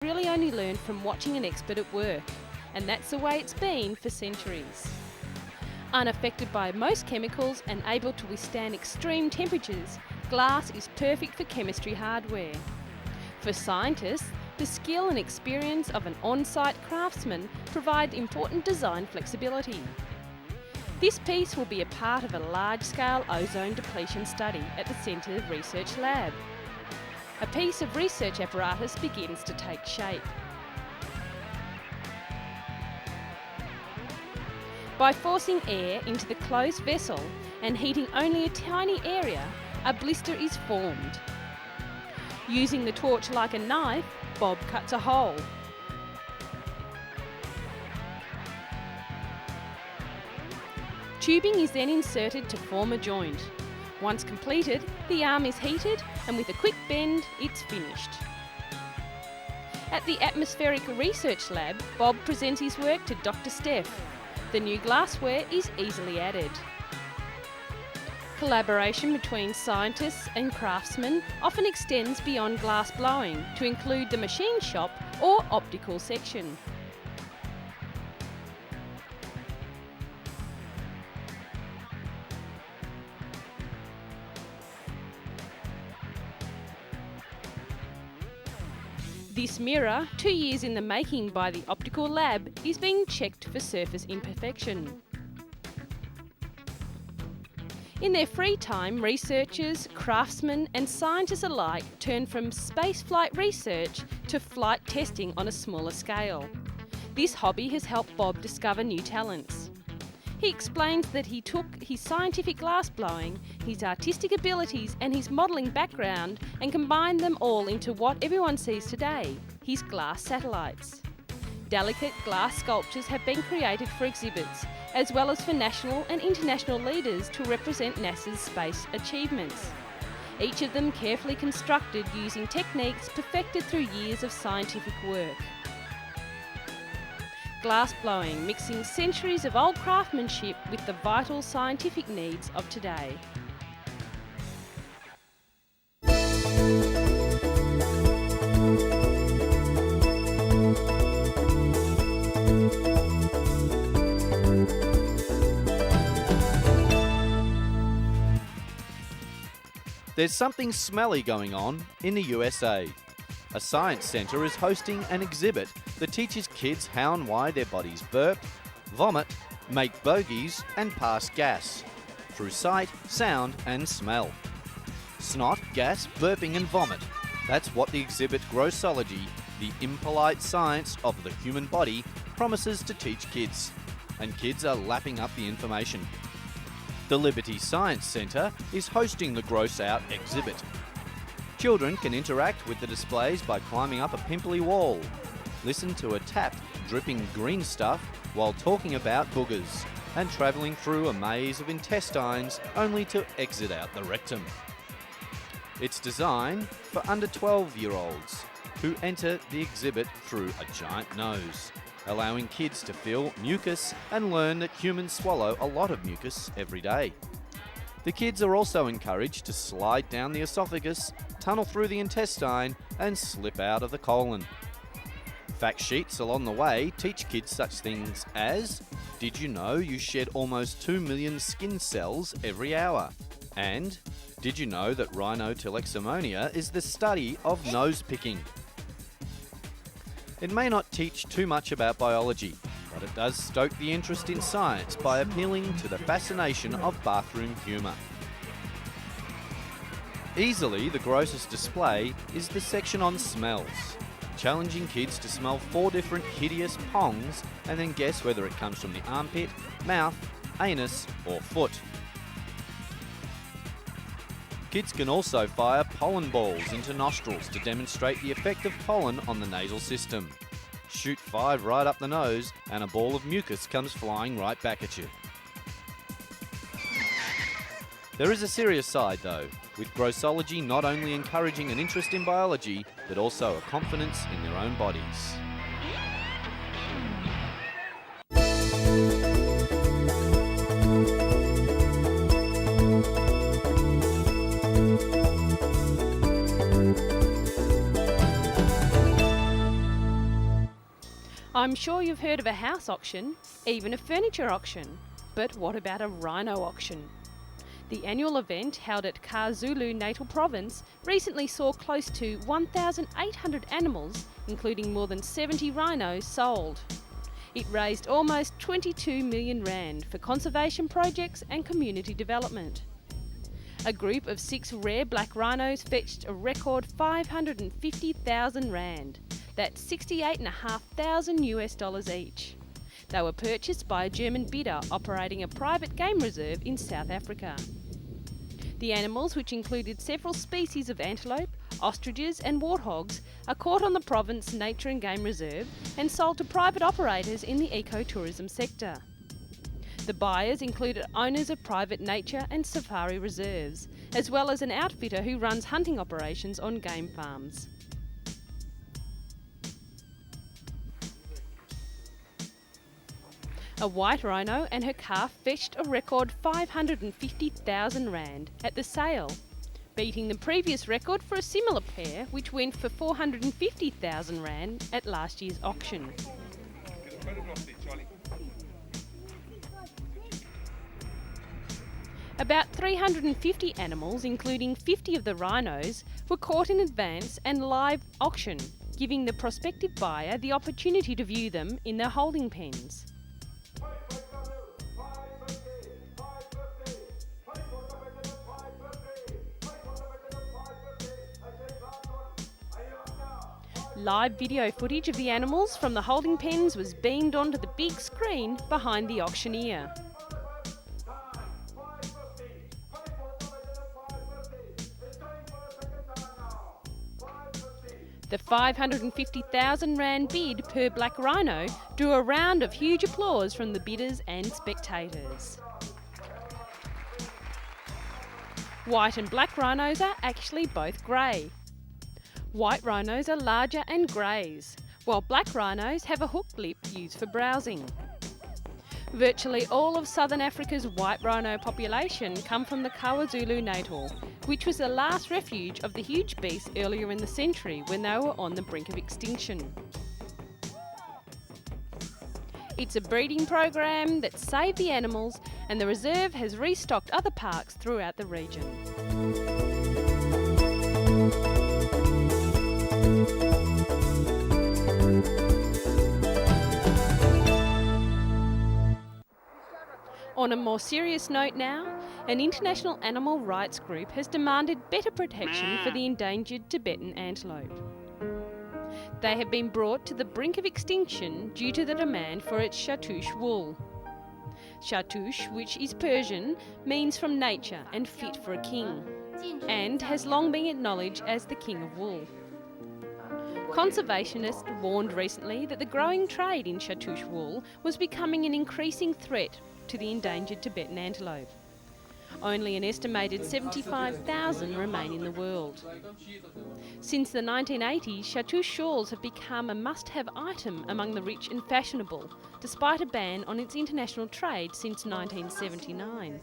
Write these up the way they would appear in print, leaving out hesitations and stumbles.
really only learn from watching an expert at work, and that's the way it's been for centuries. Unaffected by most chemicals and able to withstand extreme temperatures, glass is perfect for chemistry hardware. For scientists, the skill and experience of an on-site craftsman provide important design flexibility. This piece will be a part of a large-scale ozone depletion study at the Centre Research Lab. A piece of research apparatus begins to take shape. By forcing air into the closed vessel and heating only a tiny area, a blister is formed. Using the torch like a knife, Bob cuts a hole. Tubing is then inserted to form a joint. Once completed, the arm is heated and with a quick bend, it's finished. At the Atmospheric Research Lab, Bob presents his work to Dr. Steph. The new glassware is easily added. Collaboration between scientists and craftsmen often extends beyond glass blowing to include the machine shop or optical section. This mirror, 2 years in the making by the optical lab, is being checked for surface imperfection. In their free time, researchers, craftsmen and scientists alike turn from spaceflight research to flight testing on a smaller scale. This hobby has helped Bob discover new talents. He explains that he took his scientific glassblowing, his artistic abilities and his modelling background and combined them all into what everyone sees today, his glass satellites. Delicate glass sculptures have been created for exhibits, as well as for national and international leaders to represent NASA's space achievements. Each of them carefully constructed using techniques perfected through years of scientific work. Glass blowing, mixing centuries of old craftsmanship with the vital scientific needs of today. There's something smelly going on in the USA. A science centre is hosting an exhibit that teaches kids how and why their bodies burp, vomit, make bogies and pass gas through sight, sound and smell. Snot, gas, burping and vomit. That's what the exhibit Grossology, the impolite science of the human body, promises to teach kids. And kids are lapping up the information. The Liberty Science Centre is hosting the Gross Out exhibit. Children can interact with the displays by climbing up a pimply wall, listen to a tap dripping green stuff while talking about boogers, and travelling through a maze of intestines only to exit out the rectum. It's designed for under 12-year-olds who enter the exhibit through a giant nose, allowing kids to feel mucus and learn that humans swallow a lot of mucus every day. The kids are also encouraged to slide down the esophagus, tunnel through the intestine and slip out of the colon. Fact sheets along the way teach kids such things as, did you know you shed almost 2 million skin cells every hour? And, did you know that rhinoteleximonia is the study of nose picking? It may not teach too much about biology, but it does stoke the interest in science by appealing to the fascination of bathroom humour. Easily the grossest display is the section on smells, challenging kids to smell 4 different hideous pongs and then guess whether it comes from the armpit, mouth, anus or foot. Kids can also fire pollen balls into nostrils to demonstrate the effect of pollen on the nasal system. Shoot 5 right up the nose and a ball of mucus comes flying right back at you. There is a serious side though, with Grossology not only encouraging an interest in biology, but also a confidence in their own bodies. I'm sure you've heard of a house auction, even a furniture auction, but what about a rhino auction? The annual event, held at KwaZulu-Natal Province, recently saw close to 1,800 animals, including more than 70 rhinos, sold. It raised almost 22 million rand for conservation projects and community development. A group of 6 rare black rhinos fetched a record 550,000 rand. That's $68,500 each. They were purchased by a German bidder operating a private game reserve in South Africa. The animals, which included several species of antelope, ostriches and warthogs, are caught on the Province Nature and Game Reserve and sold to private operators in the ecotourism sector. The buyers included owners of private nature and safari reserves, as well as an outfitter who runs hunting operations on game farms. A white rhino and her calf fetched a record 550,000 rand at the sale, beating the previous record for a similar pair, which went for 450,000 rand at last year's auction. About 350 animals, including 50 of the rhinos, were caught in advance and live auction, giving the prospective buyer the opportunity to view them in their holding pens. Live video footage of the animals from the holding pens was beamed onto the big screen behind the auctioneer. The 550,000 rand bid per black rhino drew a round of huge applause from the bidders and spectators. White and black rhinos are actually both grey. White rhinos are larger and graze, while black rhinos have a hooked lip used for browsing. Virtually all of southern Africa's white rhino population come from the KwaZulu-Natal, which was the last refuge of the huge beasts earlier in the century when they were on the brink of extinction. It's a breeding program that saved the animals, and the reserve has restocked other parks throughout the region. On a more serious note now, an international animal rights group has demanded better protection for the endangered Tibetan antelope. They have been brought to the brink of extinction due to the demand for its Shattush wool. Shattush, which is Persian, means from nature and fit for a king, and has long been acknowledged as the king of wool. Conservationists warned recently that the growing trade in Shattush wool was becoming an increasing threat to the endangered Tibetan antelope. Only an estimated 75,000 remain in the world. Since the 1980s, Shattush shawls have become a must-have item among the rich and fashionable, despite a ban on its international trade since 1979.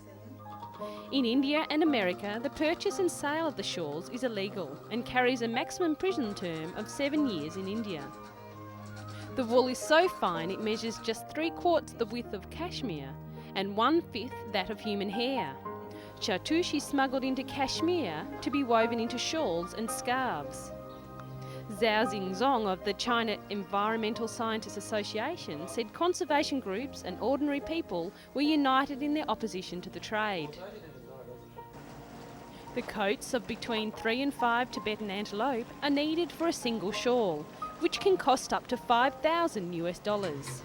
In India and America, the purchase and sale of the shawls is illegal and carries a maximum prison term of 7 years in India. The wool is so fine it measures just 3/4 the width of cashmere and 1/5 that of human hair. Shattush is smuggled into Kashmir to be woven into shawls and scarves. Zhao Xingzong of the China Environmental Scientists Association said conservation groups and ordinary people were united in their opposition to the trade. The coats of between 3 and 5 Tibetan antelope are needed for a single shawl, which can cost up to $5,000.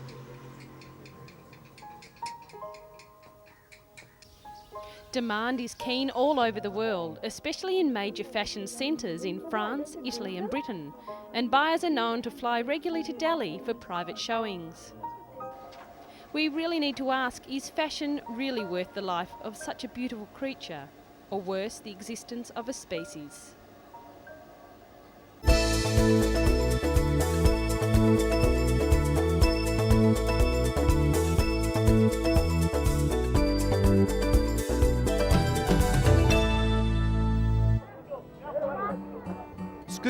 Demand is keen all over the world, especially in major fashion centres in France, Italy and Britain, and buyers are known to fly regularly to Delhi for private showings. We really need to ask, is fashion really worth the life of such a beautiful creature, or worse, the existence of a species?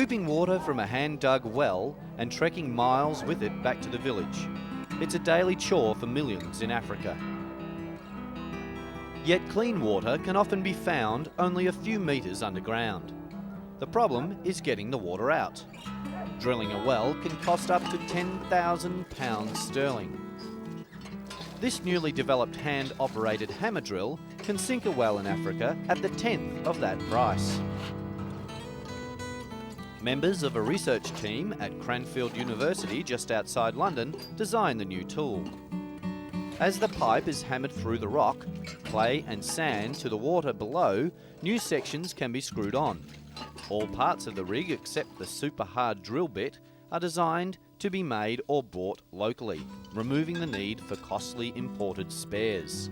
scooping water from a hand-dug well and trekking miles with it back to the village. It's a daily chore for millions in Africa. Yet clean water can often be found only a few metres underground. The problem is getting the water out. Drilling a well can cost up to £10,000 sterling. This newly developed hand-operated hammer drill can sink a well in Africa at the 10th of that price. Members of a research team at Cranfield University just outside London designed the new tool. As the pipe is hammered through the rock, clay and sand to the water below, new sections can be screwed on. All parts of the rig except the super hard drill bit are designed to be made or bought locally, removing the need for costly imported spares.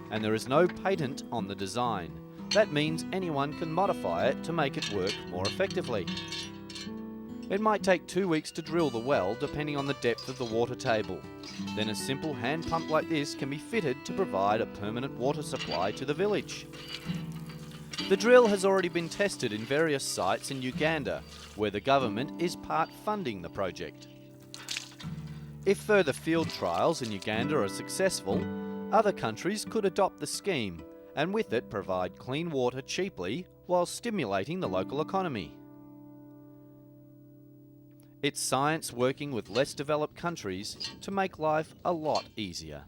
And there is no patent on the design. That means anyone can modify it to make it work more effectively. It might take 2 weeks to drill the well depending on the depth of the water table. Then a simple hand pump like this can be fitted to provide a permanent water supply to the village. The drill has already been tested in various sites in Uganda, where the government is part funding the project. If further field trials in Uganda are successful, other countries could adopt the scheme and with it provide clean water cheaply while stimulating the local economy. It's science working with less developed countries to make life a lot easier.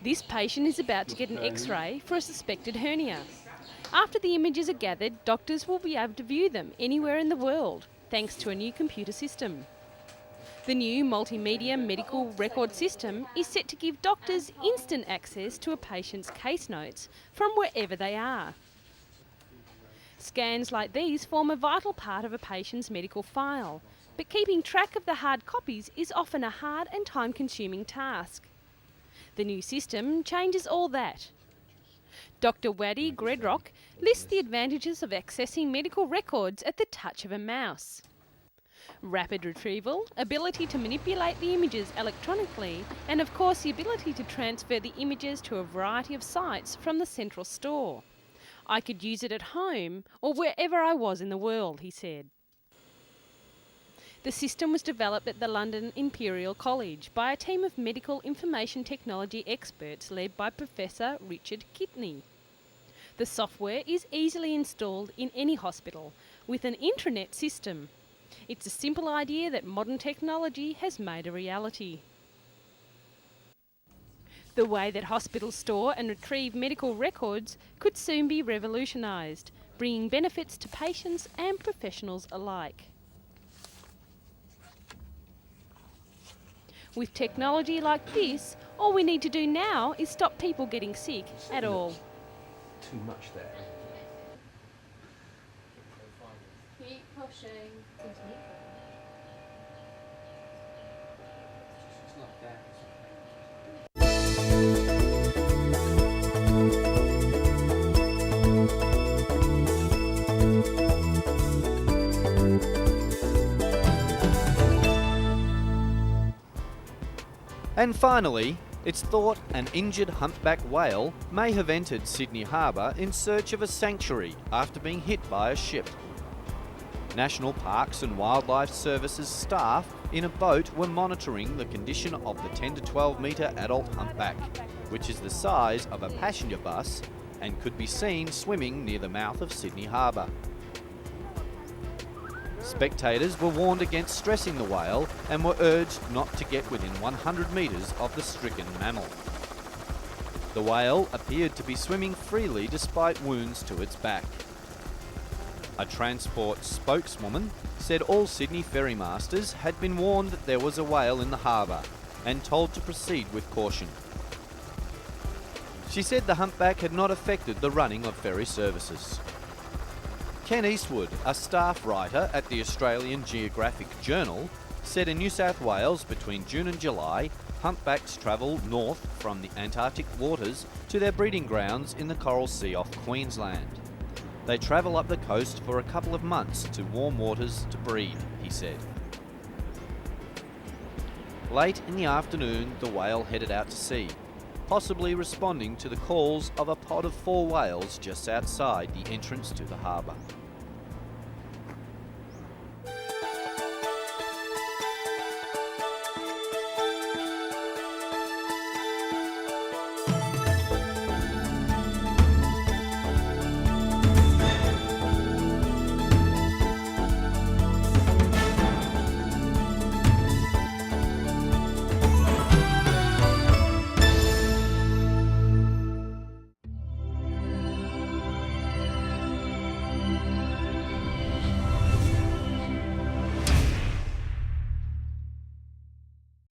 This patient is about to get an X-ray for a suspected hernia. After the images are gathered, doctors will be able to view them anywhere in the world, thanks to a new computer system. The new multimedia medical record system is set to give doctors instant access to a patient's case notes from wherever they are. Scans like these form a vital part of a patient's medical file, but keeping track of the hard copies is often a hard and time-consuming task. The new system changes all that. Dr. Waddy Gredrock lists the advantages of accessing medical records at the touch of a mouse. Rapid retrieval, ability to manipulate the images electronically, and of course the ability to transfer the images to a variety of sites from the central store. I could use it at home or wherever I was in the world, he said. The system was developed at the London Imperial College by a team of medical information technology experts led by Professor Richard Kitney. The software is easily installed in any hospital with an intranet system. It's a simple idea that modern technology has made a reality. The way that hospitals store and retrieve medical records could soon be revolutionised, bringing benefits to patients and professionals alike. With technology like this, all we need to do now is stop people getting sick at all. Too much there. Keep pushing. It's not that. And finally, it's thought an injured humpback whale may have entered Sydney Harbour in search of a sanctuary after being hit by a ship. National Parks and Wildlife Services staff in a boat were monitoring the condition of the 10 to 12 metre adult humpback, which is the size of a passenger bus and could be seen swimming near the mouth of Sydney Harbour. Spectators were warned against stressing the whale and were urged not to get within 100 metres of the stricken mammal. The whale appeared to be swimming freely despite wounds to its back. A transport spokeswoman said all Sydney ferrymasters had been warned that there was a whale in the harbour and told to proceed with caution. She said the humpback had not affected the running of ferry services. Ken Eastwood, a staff writer at the Australian Geographic Journal, said in New South Wales between June and July, humpbacks travel north from the Antarctic waters to their breeding grounds in the Coral Sea off Queensland. They travel up the coast for a couple of months to warm waters to breed, he said. Late in the afternoon, the whale headed out to sea, possibly responding to the calls of a pod of 4 whales just outside the entrance to the harbour.